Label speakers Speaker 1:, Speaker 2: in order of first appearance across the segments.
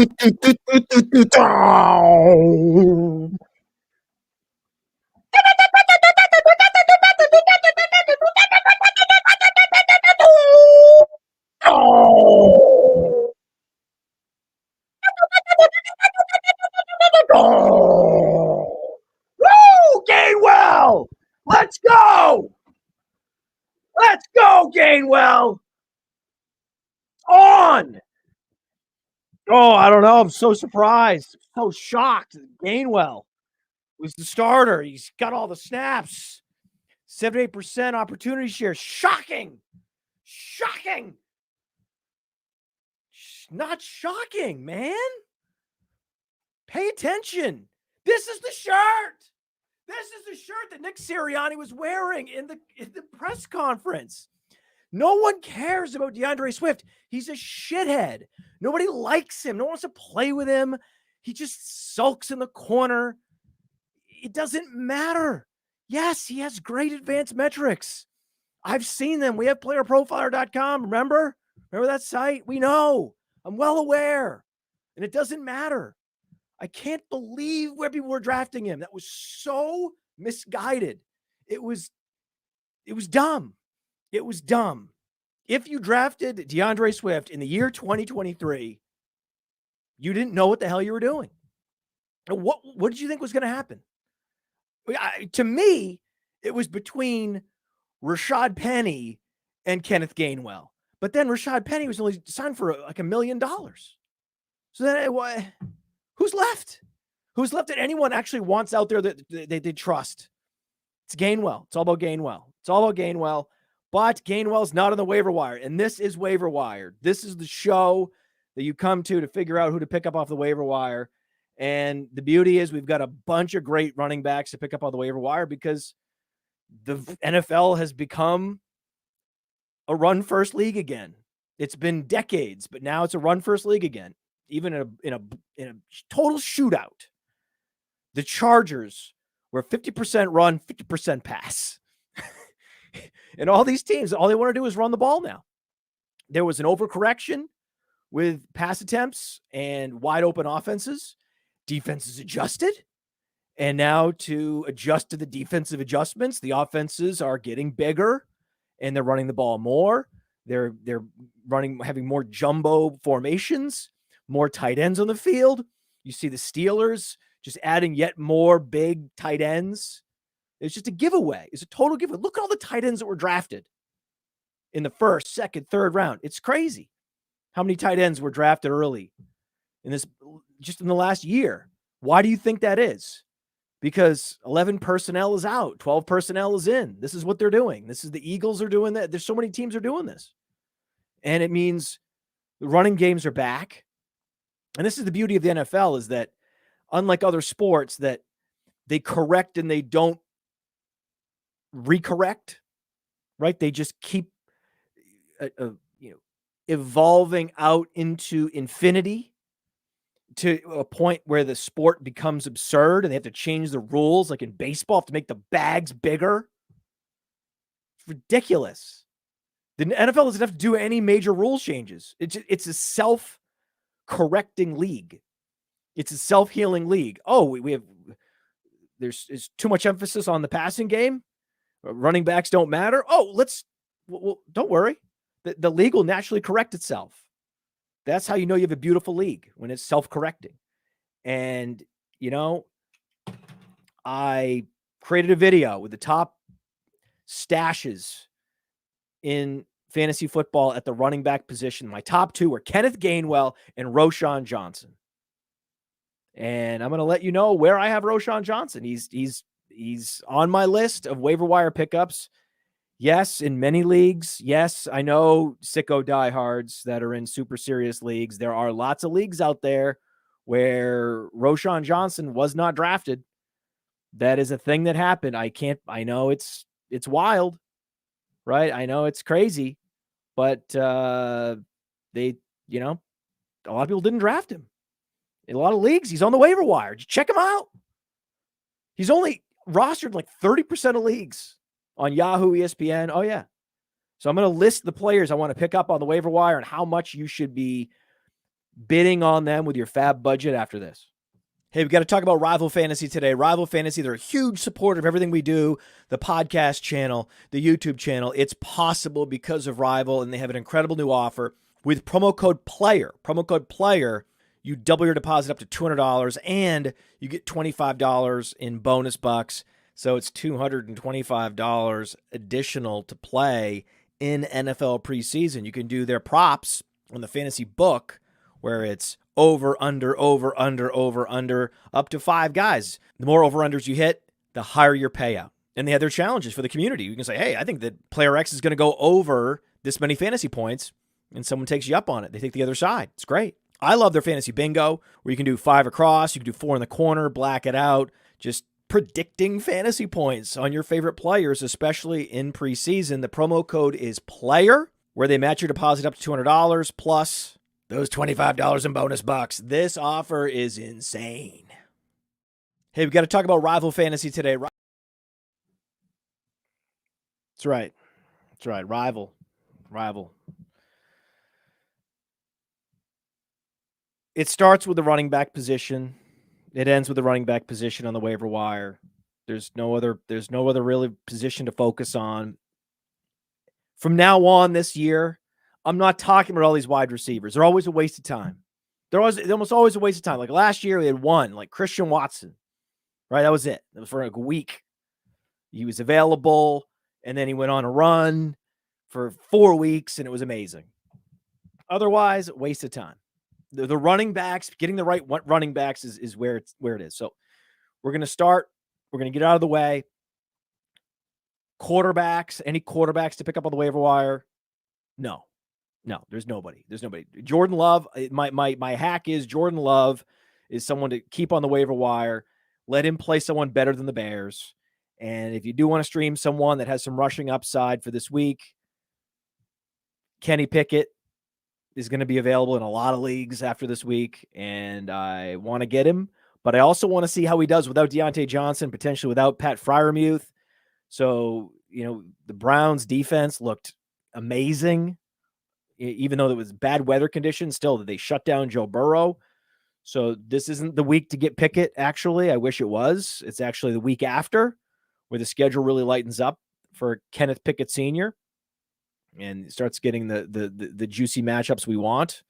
Speaker 1: Woo! Gainwell! Let's go! Let's go, Gainwell! On! Oh, I don't know. I'm so surprised. So shocked. Gainwell was the starter. He's got all the snaps. 78% opportunity share. Shocking. Shocking. Not shocking, man. Pay attention. This is the shirt. This is the shirt that Nick Sirianni was wearing in the press conference. No one cares about DeAndre Swift. He's a shithead. Nobody likes him. No one wants to play with him. He just sulks in the corner. It doesn't matter. Yes, he has great advanced metrics. I've seen them. We have playerprofiler.com. Remember that site? We know. I'm well aware. And it doesn't matter. I can't believe where people were drafting him. That was so misguided. It was dumb. It was dumb. If you drafted DeAndre Swift in the year 2023, you didn't know what the hell you were doing. What did you think was going to happen? To me, it was between Rashad Penny and Kenneth Gainwell. But then Rashad Penny was only signed for like $1 million. So then who's left? Who's left that anyone actually wants out there that they trust? It's Gainwell. It's all about Gainwell. It's all about Gainwell. But Gainwell's not on the waiver wire. And this is Waiver Wired. This is the show that you come to figure out who to pick up off the waiver wire. And the beauty is we've got a bunch of great running backs to pick up on the waiver wire because the NFL has become a run-first league again. It's been decades, but now it's a run-first league again. Even in a total shootout, the Chargers were 50% run, 50% pass. And all these teams, all they want to do is run the ball now. There was an overcorrection with pass attempts and wide open offenses. Defenses adjusted. And now to adjust to the defensive adjustments, the offenses are getting bigger and they're running the ball more. They're having more jumbo formations, more tight ends on the field. You see the Steelers just adding yet more big tight ends. It's just a giveaway. It's a total giveaway. Look at all the tight ends that were drafted in the first, second, third round. It's crazy how many tight ends were drafted early in this, just in the last year. Why do you think that is? Because 11 personnel is out. 12 personnel is in. This is what they're doing. This is the Eagles are doing that. There's so many teams are doing this. And it means the running games are back. And this is the beauty of the NFL is that unlike other sports that they correct and they don't recorrect, right? They just keep evolving out into infinity to a point where the sport becomes absurd and they have to change the rules. Like in baseball, have to make the bags bigger. It's ridiculous. The NFL doesn't have to do any major rule changes. It's a self-correcting league. It's a self-healing league. Oh, there's too much emphasis on the passing game. Running backs don't matter. Oh, don't worry. The league will naturally correct itself. That's how you know you have a beautiful league, when it's self-correcting. And, I created a video with the top stashes in fantasy football at the running back position. My top two were Kenneth Gainwell and Roschon Johnson. And I'm going to let you know where I have Roschon Johnson. He's on my list of waiver wire pickups. Yes, in many leagues. Yes, I know sicko diehards that are in super serious leagues. There are lots of leagues out there where Roschon Johnson was not drafted. That is a thing that happened. I know it's wild, right? I know it's crazy, but a lot of people didn't draft him. In a lot of leagues, he's on the waiver wire. Just check him out. He's only rostered like 30% of leagues on Yahoo, ESPN. Oh, yeah. So I'm going to list the players I want to pick up on the waiver wire and how much you should be bidding on them with your FAAB budget after this. Hey, we've got to talk about Rival Fantasy today. Rival Fantasy, they're a huge supporter of everything we do, the podcast channel, the YouTube channel. It's possible because of Rival, and they have an incredible new offer with promo code PLAYER. Promo code PLAYER, you double your deposit up to $200, and you get $25 in bonus bucks. So it's $225 additional to play in NFL preseason. You can do their props on the fantasy book where it's over, under, up to 5 guys. The more over-unders you hit, the higher your payout. And they have their challenges for the community. You can say, hey, I think that player X is going to go over this many fantasy points, and someone takes you up on it. They take the other side. It's great. I love their fantasy bingo, where you can do 5 across, you can do 4 in the corner, black it out, just predicting fantasy points on your favorite players, especially in preseason. The promo code is PLAYER, where they match your deposit up to $200 plus those $25 in bonus bucks. This offer is insane. Hey, we've got to talk about Rival Fantasy today. That's right. That's right. Rival. It starts with the running back position. It ends with the running back position on the waiver wire. There's no other really position to focus on. From now on this year, I'm not talking about all these wide receivers. They're always a waste of time. They're almost always a waste of time. Like last year, we had one, like Christian Watson, right? That was it. It was for like a week. He was available, and then he went on a run for 4 weeks, and it was amazing. Otherwise, waste of time. The running backs, getting the right running backs is where it is. So we're going to start. We're going to get out of the way. Quarterbacks, any quarterbacks to pick up on the waiver wire? No, there's nobody. Jordan Love, my hack is Jordan Love is someone to keep on the waiver wire. Let him play someone better than the Bears. And if you do want to stream someone that has some rushing upside for this week, Kenny Pickett is going to be available in a lot of leagues after this week, and I want to get him. But I also want to see how he does without Deontay Johnson, potentially without Pat Freiermuth. So, the Browns defense looked amazing. Even though there was bad weather conditions, still they shut down Joe Burrow. So this isn't the week to get Pickett, actually. I wish it was. It's actually the week after where the schedule really lightens up for Kenneth Pickett Sr. and starts getting the juicy matchups we want.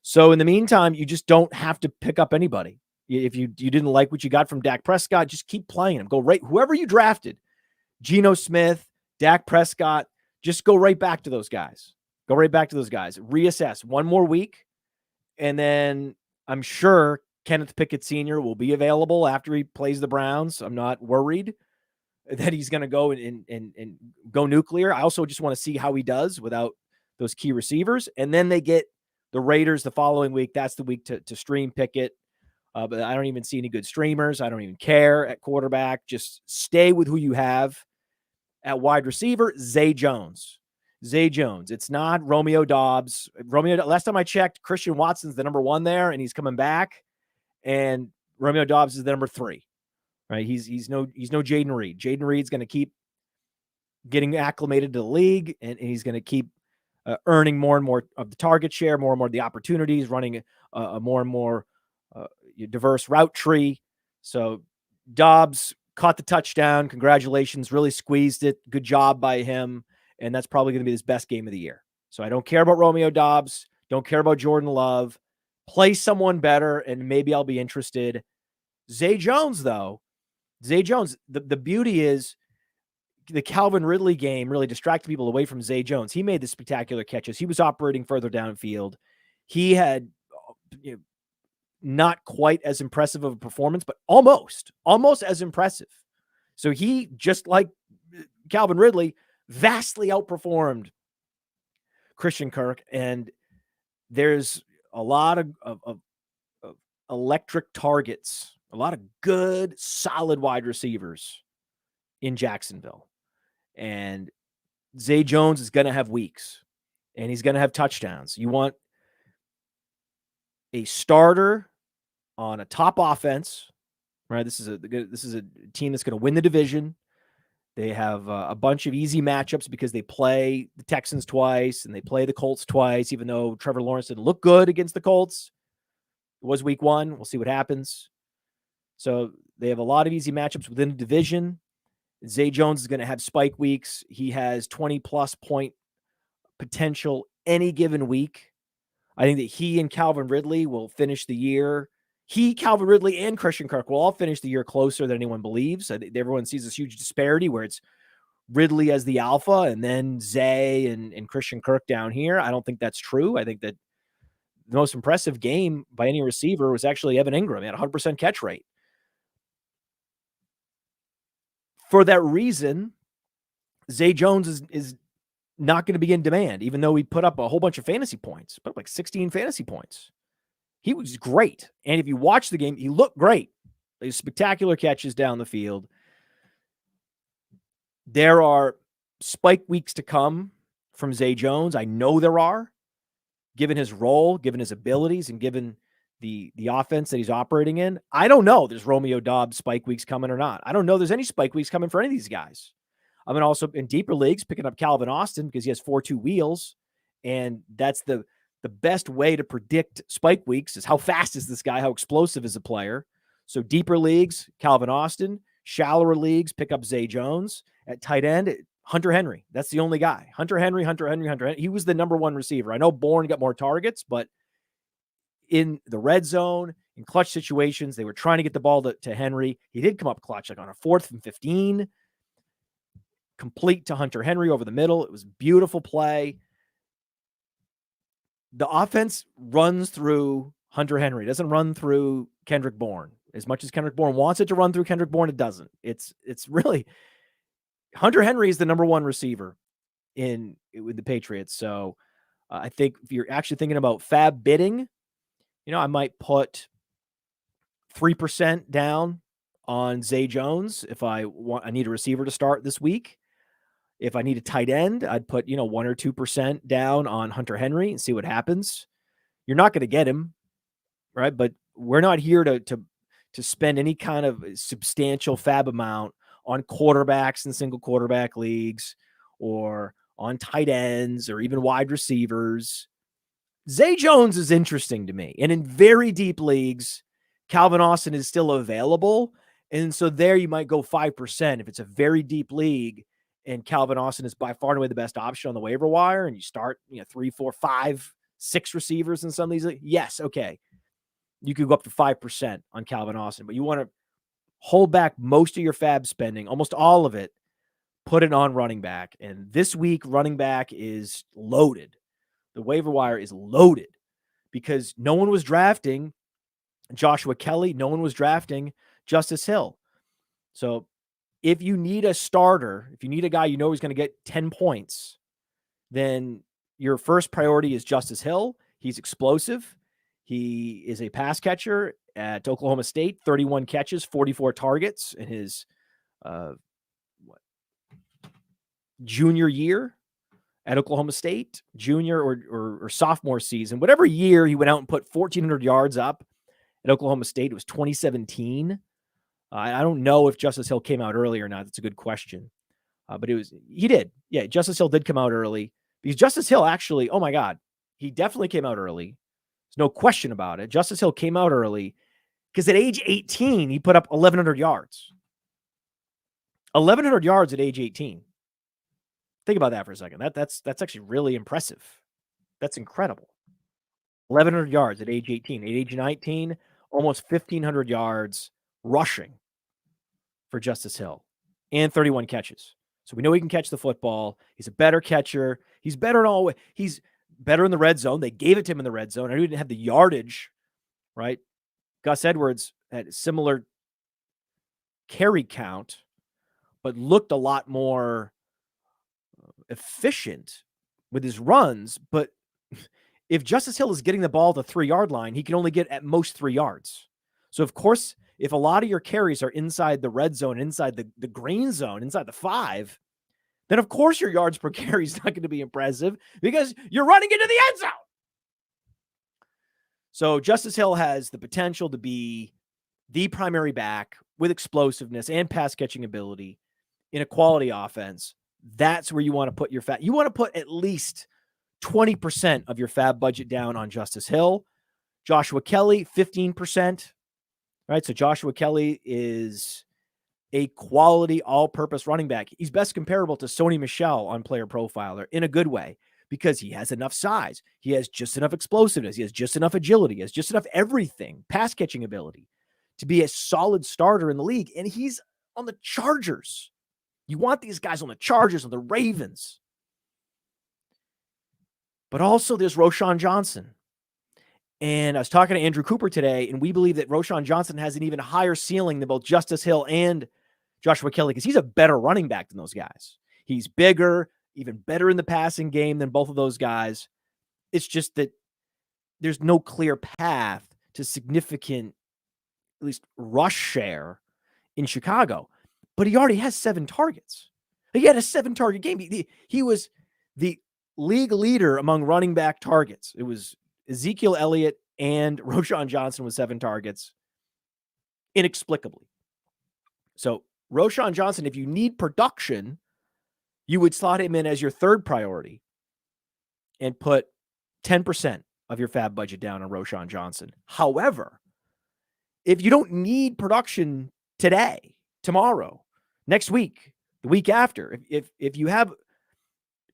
Speaker 1: So in the meantime, you just don't have to pick up anybody. If you didn't like what you got from Dak Prescott, just keep playing him. Go right, whoever you drafted, Geno Smith, Dak Prescott, just go right back to those guys. Reassess one more week, and then I'm sure Kenneth Pickett Sr. will be available after he plays the Browns. I'm not worried that he's going to go and go nuclear. I also just want to see how he does without those key receivers. And then they get the Raiders the following week. That's the week to stream Pickett. But I don't even see any good streamers. I don't even care at quarterback. Just stay with who you have. At wide receiver, Zay Jones. It's not Romeo Doubs. Last time I checked, Christian Watson's the number 1 there, and he's coming back. And Romeo Doubs is the number 3. Right? He's no Jaden Reed. Jaden Reed's going to keep getting acclimated to the league, and he's going to keep earning more and more of the target share, more and more of the opportunities, running a more and more diverse route tree. So Doubs caught the touchdown. Congratulations. Really squeezed it. Good job by him. And that's probably going to be his best game of the year. So I don't care about Romeo Doubs. Don't care about Jordan Love. Play someone better, and maybe I'll be interested. Zay Jones, though. The beauty is the Calvin Ridley game really distracted people away from Zay Jones. He made the spectacular catches. He was operating further downfield. He had not quite as impressive of a performance, but almost as impressive. So he, just like Calvin Ridley, vastly outperformed Christian Kirk. And there's a lot of electric targets, a lot of good, solid wide receivers in Jacksonville. And Zay Jones is going to have weeks, and he's going to have touchdowns. You want a starter on a top offense, right? This is a team that's going to win the division. They have a bunch of easy matchups because they play the Texans twice and they play the Colts twice, even though Trevor Lawrence didn't look good against the Colts. It was week 1. We'll see what happens. So they have a lot of easy matchups within the division. Zay Jones is going to have spike weeks. He has 20-plus point potential any given week. I think that he and Calvin Ridley will finish the year. Calvin Ridley, and Christian Kirk will all finish the year closer than anyone believes. I think everyone sees this huge disparity where it's Ridley as the alpha and then Zay and Christian Kirk down here. I don't think that's true. I think that the most impressive game by any receiver was actually Evan Ingram. He had a 100% catch rate. For that reason, Zay Jones is not going to be in demand, even though he put up a whole bunch of fantasy points, put up like 16 fantasy points. He was great. And if you watch the game, he looked great. These spectacular catches down the field. There are spike weeks to come from Zay Jones. I know there are, given his role, given his abilities, and given the offense that he's operating in. I don't know there's Romeo Doubs spike weeks coming or not. I don't know there's any spike weeks coming for any of these guys. I'm also in deeper leagues picking up Calvin Austin because he has 4.2 wheels, and that's the best way to predict spike weeks is how fast is this guy, how explosive is a player. So deeper leagues, Calvin Austin. Shallower leagues, pick up Zay Jones. At tight end, Hunter Henry. That's the only guy. Hunter Henry. He was the number 1 receiver. I know Bourne got more targets, but in the red zone, in clutch situations, they were trying to get the ball to Henry. He did come up clutch, like on a 4th and 15. Complete to Hunter Henry over the middle. It was a beautiful play. The offense runs through Hunter Henry. It doesn't run through Kendrick Bourne. As much as Kendrick Bourne wants it to run through Kendrick Bourne, it doesn't. It's really Hunter Henry is the number 1 receiver with the Patriots. So I think if you're actually thinking about FAAB bidding, I might put 3% down on Zay Jones if I need a receiver to start this week. If I need a tight end, I'd put 1 or 2% down on Hunter Henry and see what happens. You're not going to get him, right? But we're not here to spend any kind of substantial FAAB amount on quarterbacks in single quarterback leagues or on tight ends or even wide receivers. Zay Jones is interesting to me. And in very deep leagues, Calvin Austin is still available. And so there you might go 5% if it's a very deep league and Calvin Austin is by far and away the best option on the waiver wire. And you start, 3, 4, 5, 6 receivers in some of these. Yes. Okay. You could go up to 5% on Calvin Austin, but you want to hold back most of your FAAB spending, almost all of it, put it on running back. And this week, running back is loaded. The waiver wire is loaded because no one was drafting Joshua Kelley. No one was drafting Justice Hill. So if you need a starter, if you need a guy you know is going to get 10 points, then your first priority is Justice Hill. He's explosive. He is a pass catcher at Oklahoma State, 31 catches, 44 targets in his junior year at Oklahoma State, junior or sophomore season. Whatever year he went out and put 1,400 yards up at Oklahoma State. It was 2017. I don't know if Justice Hill came out early or not. That's a good question. But he did. Yeah, Justice Hill did come out early because Justice Hill actually, oh my God, he definitely came out early. There's no question about it. Justice Hill came out early because at age 18, he put up 1,100 yards. 1,100 yards at age 18. Think about that for a second. That's actually really impressive. That's incredible. 1,100 yards at age 18. At age 19, almost 1,500 yards rushing for Justice Hill and 31 catches. So we know he can catch the football. He's a better catcher. He's better in all ways. He's better in the red zone. They gave it to him in the red zone. I didn't have the yardage, right? Gus Edwards had a similar carry count, but looked a lot more efficient with his runs. But if Justice Hill is getting the ball to the 3-yard line, he can only get at most 3 yards. So of course, if a lot of your carries are inside the red zone, inside the green zone, inside the 5, then of course your yards per carry is not going to be impressive because you're running into the end zone. So Justice Hill has the potential to be the primary back with explosiveness and pass catching ability in a quality offense, that's where you want to put your you want to put at least 20% of your FAAB budget down on Justice Hill. Joshua Kelley, 15%. Right. So Joshua Kelley is a quality all-purpose running back. He's best comparable to Sony Michel on Player Profiler in a good way because he has enough size. He has just enough explosiveness. He has just enough agility. He has just enough everything, pass catching ability to be a solid starter in the league. And he's on the Chargers. You want these guys on the Chargers, on the Ravens. But also there's Roschon Johnson. And I was talking to Andrew Cooper today, and we believe that Roschon Johnson has an even higher ceiling than both Justice Hill and Joshua Kelley because he's a better running back than those guys. He's bigger, even better in the passing game than both of those guys. It's just that there's no clear path to significant, at least rush share in Chicago. But he already has 7 targets. He had a 7-target game. He was the league leader among running back targets. It was Ezekiel Elliott and Roschon Johnson with 7 targets, inexplicably. So Roschon Johnson, if you need production, you would slot him in as your 3rd priority and put 10% of your FAAB budget down on Roschon Johnson. However, if you don't need production today, tomorrow, next week, the week after, if you have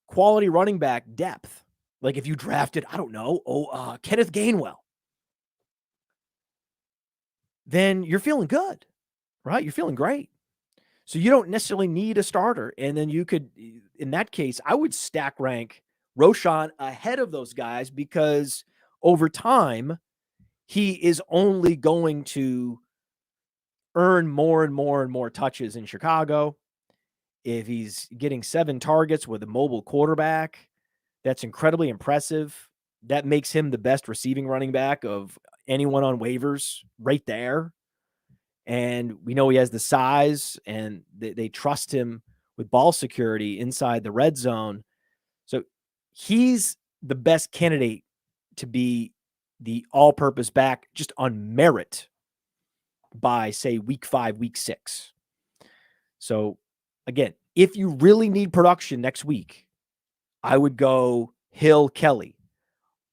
Speaker 1: quality running back depth, like if you drafted, I don't know, Kenneth Gainwell, then you're feeling good, right? You're feeling great. So you don't necessarily need a starter. And then you could, in that case, I would stack rank Roschon ahead of those guys because over time, he is only going to earn more and more and more touches in Chicago. If he's getting 7 targets with a mobile quarterback, that's incredibly impressive. That makes him the best receiving running back of anyone on waivers right there. And we know he has the size, and they trust him with ball security inside the red zone. So he's the best candidate to be the all-purpose back just on merit by, say, week 5, week 6. So, again, if you really need production next week, I would go Hill, Kelley.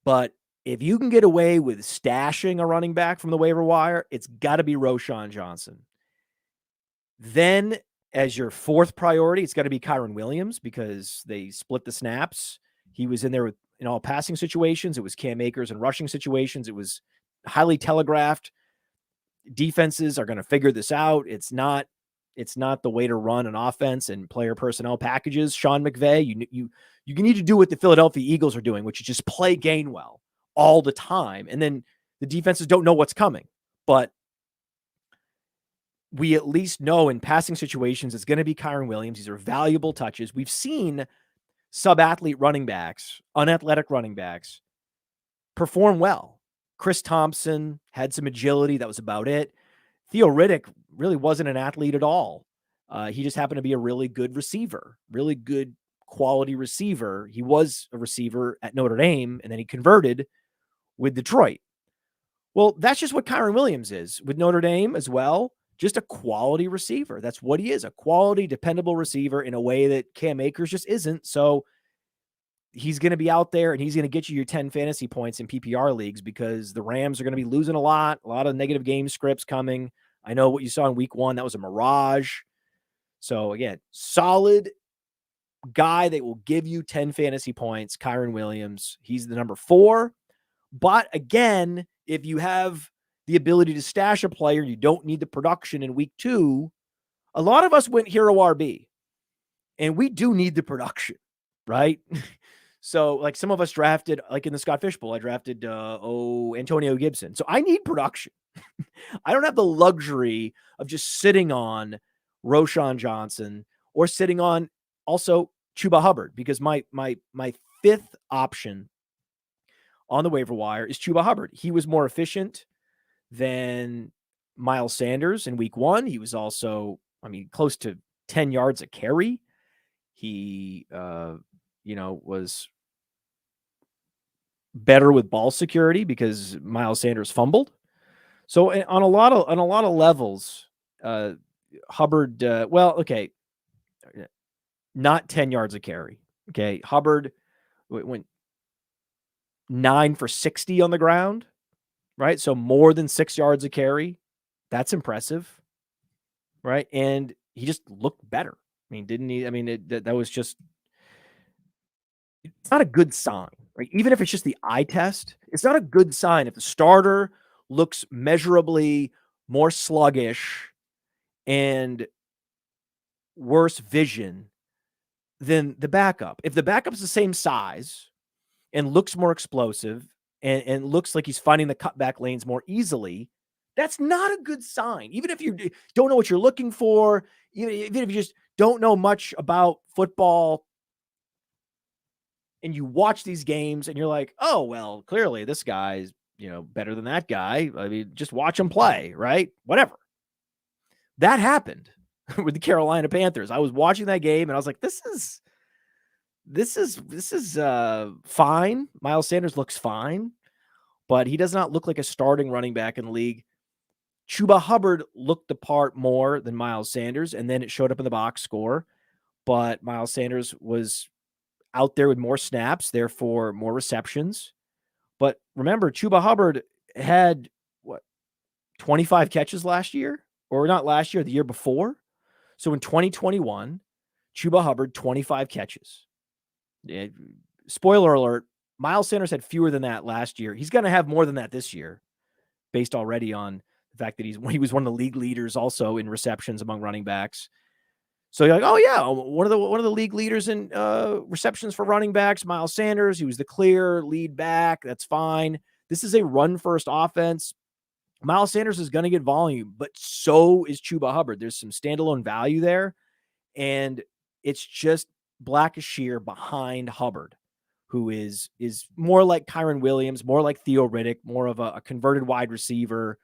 Speaker 1: But if you can get away with stashing a running back from the waiver wire, it's got to be Roschon Johnson. Then, as your 4th priority, it's got to be Kyren Williams because they split the snaps. He was in there in all passing situations. It was Cam Akers in rushing situations. It was highly telegraphed. Defenses are going to figure this out. It's not the way to run an offense and player personnel packages. Sean McVay, you need to do what the Philadelphia Eagles are doing, which is just play Gainwell all the time. And then the defenses don't know what's coming. But we at least know in passing situations, it's going to be Kyren Williams. These are valuable touches. We've seen sub-athlete running backs, unathletic running backs perform well. Chris Thompson had some agility. That was about it. Theo Riddick really wasn't an athlete at all. He just happened to be a really good receiver, really good quality receiver. He was a receiver at Notre Dame, and then he converted with Detroit. Well, that's just what Kyren Williams is with Notre Dame as well. Just a quality receiver. That's what he is, a quality, dependable receiver in a way that Cam Akers just isn't. So he's going to be out there and he's going to get you your 10 fantasy points in PPR leagues because the Rams are going to be losing a lot of negative game scripts coming. I know what you saw in week 1. That was a mirage. So again, solid guy that will give you 10 fantasy points, Kyren Williams. He's the number 4. But again, if you have the ability to stash a player, you don't need the production in week 2. A lot of us went hero RB, and we do need the production, right? So like some of us drafted, like in the Scott Fish Bowl, I drafted Antonio Gibson. So I need production. I don't have the luxury of just sitting on Roschon Johnson or sitting on also Chuba Hubbard because my 5th option on the waiver wire is Chuba Hubbard. He was more efficient than Miles Sanders in week 1. He was also, close to 10 yards a carry. He, was better with ball security because Miles Sanders fumbled. So on a lot of levels, Hubbard, not 10 yards a carry. Okay. Hubbard went 9 for 60 on the ground, right? So more than 6 yards a carry. That's impressive, right? And he just looked better. I mean, didn't he? I mean, that was just, it's not a good sign, right? Even if it's just the eye test, it's not a good sign if the starter looks measurably more sluggish and worse vision than the backup. If the backup's the same size and looks more explosive and looks like he's finding the cutback lanes more easily, that's not a good sign. Even if you don't know what you're looking for, even if you just don't know much about football and you watch these games and you're like, oh, well, clearly this guy's, better than that guy. I mean, just watch him play, right? Whatever. That happened with the Carolina Panthers. I was watching that game and I was like, this is fine. Miles Sanders looks fine, but he does not look like a starting running back in the league. Chuba Hubbard looked the part more than Miles Sanders, and then it showed up in the box score. But Miles Sanders was out there with more snaps, therefore more receptions. But remember, Chuba Hubbard had 25 catches last year, or not last year, the year before. So in 2021, Chuba Hubbard, 25 catches. Spoiler alert, Miles Sanders had fewer than that last year. He's going to have more than that this year, based already on the fact that he was one of the league leaders also in receptions among running backs. So you're like, oh yeah, one of the league leaders in receptions for running backs, Miles Sanders. He was the clear lead back. That's fine. This is a run-first offense. Miles Sanders is going to get volume, but so is Chuba Hubbard. There's some standalone value there, and it's just Blackshire behind Hubbard, who is more like Kyren Williams, more like Theo Riddick, more of a converted wide receiver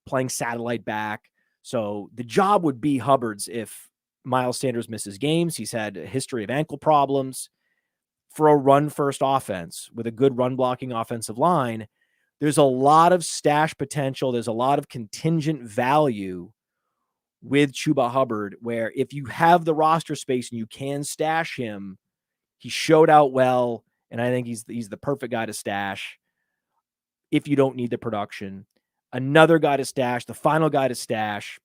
Speaker 1: playing satellite back. So the job would be Hubbard's if Miles Sanders misses games. He's had a history of ankle problems. For a run-first offense with a good run-blocking offensive line, there's a lot of stash potential. There's a lot of contingent value with Chuba Hubbard, where if you have the roster space and you can stash him, he showed out well, and I think he's the perfect guy to stash if you don't need the production. Another guy to stash, the final guy to stash.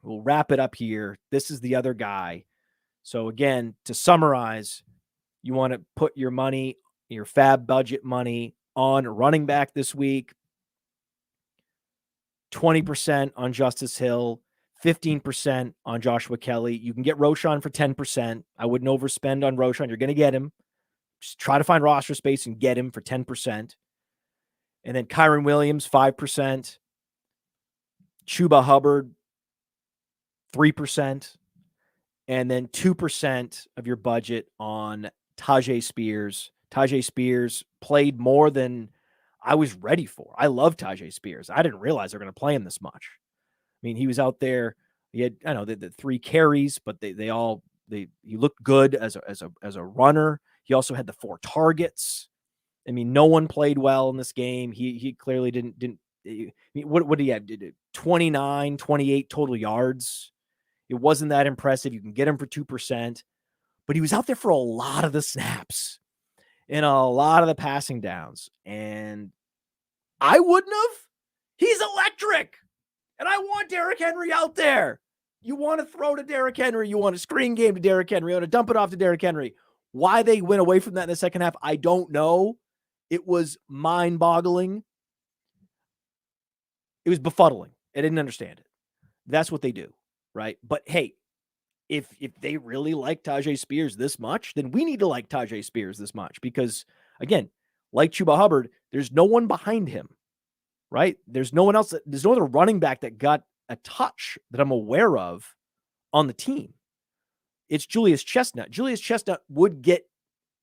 Speaker 1: We'll wrap it up here. This is the other guy. So again, to summarize, you want to put your money, your FAAB budget money on running back this week. 20% on Justice Hill, 15% on Joshua Kelley. You can get Roschon for 10%. I wouldn't overspend on Roschon. You're going to get him. Just try to find roster space and get him for 10%. And then Kyren Williams, 5%. Chuba Hubbard, 3%. And then 2% of your budget on Tyjae Spears. Tyjae Spears played more than I was ready for. I love Tyjae Spears. I didn't realize they're going to play him this much. I mean, he was out there. He had, the 3 carries, but he looked good as a runner. He also had the 4 targets. I mean, no one played well in this game. He clearly didn't. What did he have? 29, 28 total yards. It wasn't that impressive. You can get him for 2%, but he was out there for a lot of the snaps and a lot of the passing downs. And I wouldn't have. He's electric. And I want Derrick Henry out there. You want to throw to Derrick Henry. You want a screen game to Derrick Henry. You want to dump it off to Derrick Henry. Why they went away from that in the second half, I don't know. It was mind-boggling. It was befuddling. I didn't understand it. That's what they do, right? But hey, if they really like Tyjae Spears this much, then we need to like Tyjae Spears this much because, again, like Chuba Hubbard, there's no one behind him, right? There's no one else. There's no other running back that got a touch that I'm aware of on the team. It's Julius Chestnut. Julius Chestnut would get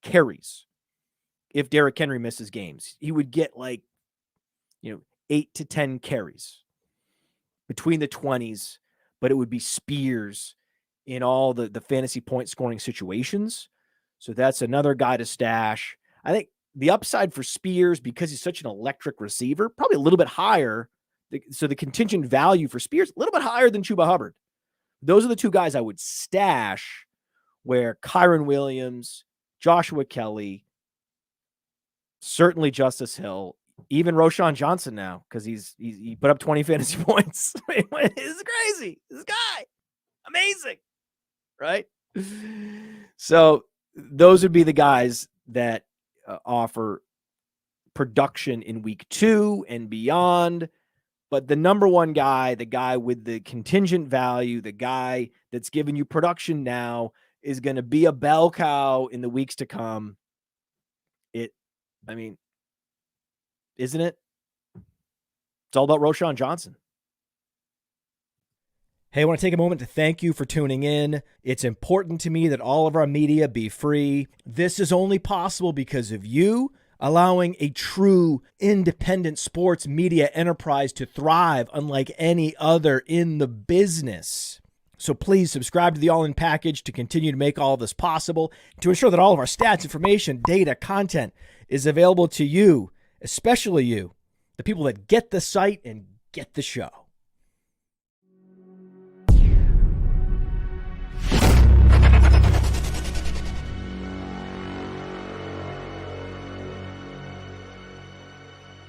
Speaker 1: carries if Derrick Henry misses games. He would get 8 to 10 carries between the 20s, but it would be Spears in all the fantasy point scoring situations. So that's another guy to stash. I think the upside for Spears, because he's such an electric receiver, probably a little bit higher. So the contingent value for Spears, a little bit higher than Chuba Hubbard. Those are the 2 guys I would stash where Kyren Williams, Joshua Kelley, certainly Justice Hill, even Roschon Johnson now, because he put up 20 fantasy points. This is crazy. This guy, amazing, right? So those would be the guys that offer production in week 2 and beyond. But the number one guy, the guy with the contingent value, the guy that's giving you production now, is going to be a bell cow in the weeks to come. Isn't it? It's all about Roschon Johnson. Hey, I want to take a moment to thank you for tuning in. It's important to me that all of our media be free. This is only possible because of you allowing a true independent sports media enterprise to thrive unlike any other in the business. So please subscribe to the All In Package to continue to make all of this possible, to ensure that all of our stats, information, data, content is available to you, especially you, the people that get the site and get the show.